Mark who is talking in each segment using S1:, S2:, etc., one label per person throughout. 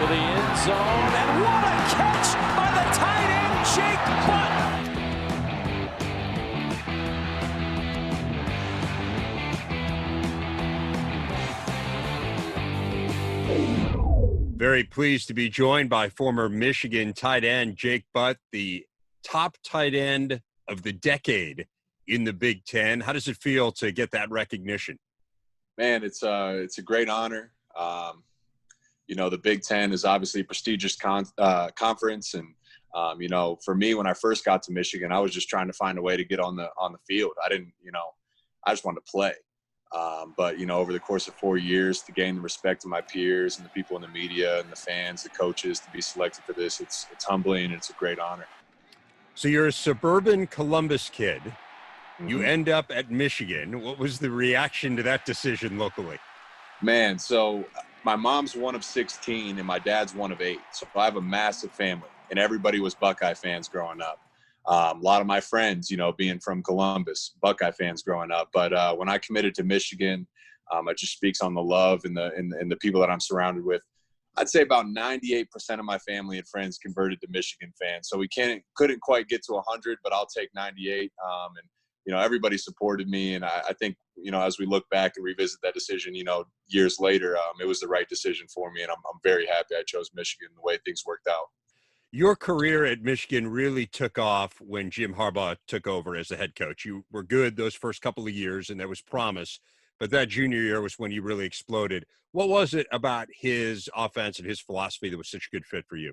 S1: the end zone, and what a catch by the tight end, Jake Butt.
S2: Very pleased to be joined by former Michigan tight end Jake Butt, the top tight end of the decade in the Big Ten. How does it feel to get that recognition?
S3: Man, it's a great honor. The Big Ten is obviously a prestigious conference, and for me, when I first got to Michigan, I was just trying to find a way to get on the field. I didn't, I just wanted to play. But over the course of 4 years, to gain the respect of my peers and the people in the media and the fans, the coaches, to be selected for this, it's humbling and it's a great honor.
S2: So you're a suburban Columbus kid.
S3: Mm-hmm.
S2: You end up at Michigan. What was the reaction to that decision locally?
S3: Man, so my mom's one of 16 and my dad's one of 8. So I have a massive family, and everybody was Buckeye fans growing up. A lot of my friends, being from Columbus, Buckeye fans growing up. But when I committed to Michigan, it just speaks on the love and the people that I'm surrounded with. I'd say about 98% of my family and friends converted to Michigan fans. So we couldn't quite get to 100, but I'll take 98. Everybody supported me. And I think, as we look back and revisit that decision, years later, it was the right decision for me. And I'm very happy I chose Michigan the way things worked out.
S2: Your career at Michigan really took off when Jim Harbaugh took over as the head coach. You were good those first couple of years, and there was promise. But that junior year was when you really exploded. What was it about his offense and his philosophy that was such a good fit for you?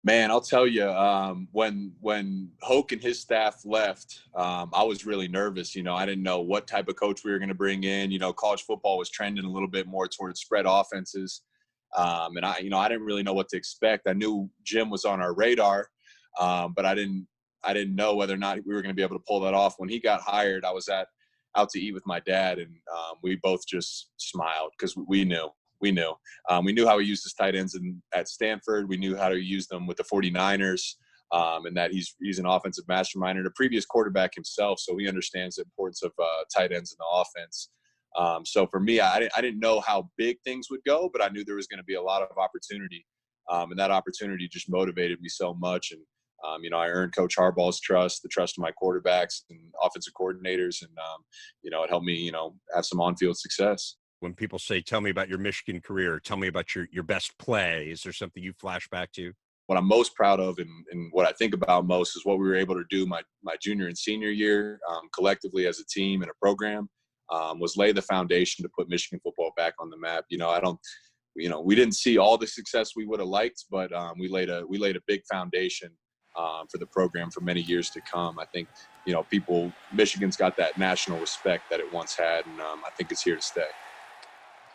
S3: Man, I'll tell you, when Hoke and his staff left, I was really nervous. I didn't know what type of coach we were going to bring in. College football was trending a little bit more towards spread offenses. And I didn't really know what to expect. I knew Jim was on our radar, but I didn't know whether or not we were going to be able to pull that off. When he got hired, I was out to eat with my dad, and we both just smiled because we knew how he used his tight ends at Stanford. We knew how to use them with the 49ers, and that he's an offensive mastermind and a previous quarterback himself. So he understands the importance of tight ends in the offense. So for me, I didn't know how big things would go, but I knew there was going to be a lot of opportunity. And that opportunity just motivated me so much. And, I earned Coach Harbaugh's trust, the trust of my quarterbacks and offensive coordinators. And, it helped me, have some on-field success.
S2: When people say, tell me about your Michigan career, tell me about your best play, is there something you flash back to?
S3: What I'm most proud of and what I think about most is what we were able to do my junior and senior year collectively as a team and a program. Was lay the foundation to put Michigan football back on the map. We didn't see all the success we would have liked, but we laid a big foundation for the program for many years to come. I think, Michigan's got that national respect that it once had, and I think it's here to stay.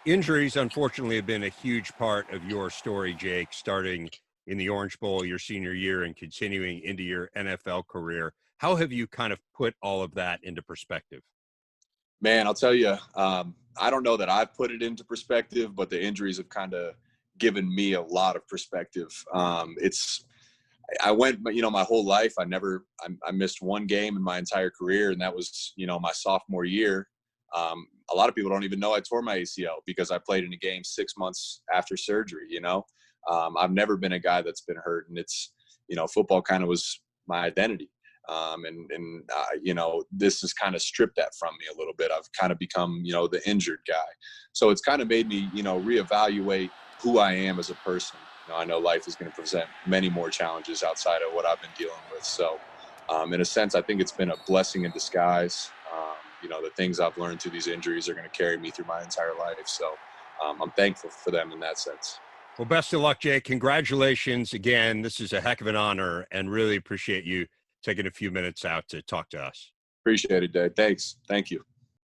S2: Injuries, unfortunately, have been a huge part of your story, Jake, starting in the Orange Bowl your senior year and continuing into your NFL career. How have you kind of put all of that into perspective?
S3: Man, I'll tell you, I don't know that I've put it into perspective, but the injuries have kind of given me a lot of perspective. I went, my whole life, I missed one game in my entire career, and that was, my sophomore year. A lot of people don't even know I tore my ACL because I played in a game 6 months after surgery. I've never been a guy that's been hurt, and it's, football kind of was my identity. This has kind of stripped that from me a little bit. I've kind of become, the injured guy. So it's kind of made me, reevaluate who I am as a person. I know life is going to present many more challenges outside of what I've been dealing with. So in a sense, I think it's been a blessing in disguise. The things I've learned through these injuries are going to carry me through my entire life. So I'm thankful for them in that sense.
S2: Well, best of luck, Jake. Congratulations again. This is a heck of an honor, and really appreciate you taking a few minutes out to talk to us.
S3: Appreciate it, Dave. Thanks. Thank you.